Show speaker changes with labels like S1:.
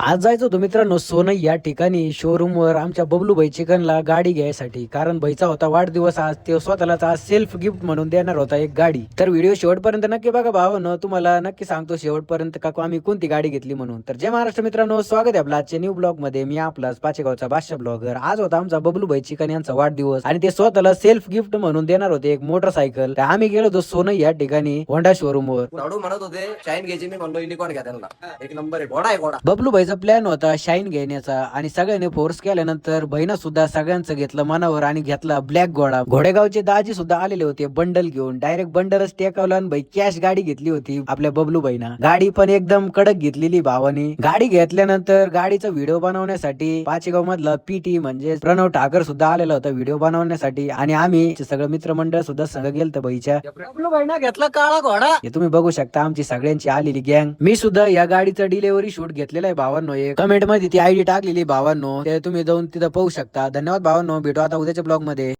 S1: आज जायचं होतं मित्रांनो सोनई या ठिकाणी शोरूम वर आमच्या बबलू भाई चिकनला गाडी घ्यायसाठी, कारण भाईचा होता वाढदिवस आज. ते स्वतःलाच आज सेल्फ गिफ्ट म्हणून देणार होता एक गाडी. तर व्हिडिओ शेवटपर्यंत नक्की बघा भावानं, तुम्हाला नक्की सांगतो शेवटपर्यंत का आम्ही कोणती गाडी घेतली म्हणून. तर जय महाराष्ट्र मित्रांनो, स्वागत आहे आपल्या आजच्या न्यू ब्लॉग मध्ये. मी आपलाच पाचेगावचा बादशाह ब्लॉगर. आज होता आमचा बबलू भाई चिकन यांचा वाढदिवस आणि ते स्वतःला सेल्फ गिफ्ट म्हणून देणार होते एक मोटरसायकल. तर आम्ही गेलो होतो सोनई या ठिकाणी होंडा शोरूम वर.
S2: लाडू म्हणत होते शाईन घ्यायची, मी म्हणलो युनिकॉर्न घ्या त्यांना, एक नंबर आहे, घोडा आहे घोडा.
S1: बबलू भाईचा प्लॅन होता शाईन घेण्याचा आणि सगळ्यांनी फोर्स केल्यानंतर बहिणा सुद्धा सगळ्यांचं घेतलं मनावर आणि घेतला ब्लॅक घोडा. घोडेगावचे दाजी सुद्धा आलेले होते बंडल घेऊन. डायरेक्ट बंडलच टेकवला आणि भाई कॅश गाडी घेतली होती आपल्या बबलू भाईना. गाडी पण एकदम कडक घेतलेली भावानी. गाडी घेतल्यानंतर गाडीचा व्हिडिओ बनवण्यासाठी पाचेगाव मधला पीटी म्हणजे प्रणव ठाकर सुद्धा आलेला होता व्हिडिओ बनवण्यासाठी. आणि आम्ही सगळं मित्रमंडळ सुद्धा सगळं गेलतं भाईच्या.
S2: बबलू भाईना घेतला काळा घोडा.
S1: हे तुम्ही बघू शकता आमची सगळ्यांची आलेली गँग. मी सुद्धा या गाडीचा डिलिव्हरी शूट घेतलेला आहे भावांनो. कमेंट मध्ये ती आयडी टाकलेली भावांनो, ते तुम्ही जाऊन तिथं पाहू शकता. धन्यवाद भावांनो, भेटू आता उद्याच्या ब्लॉग मध्ये.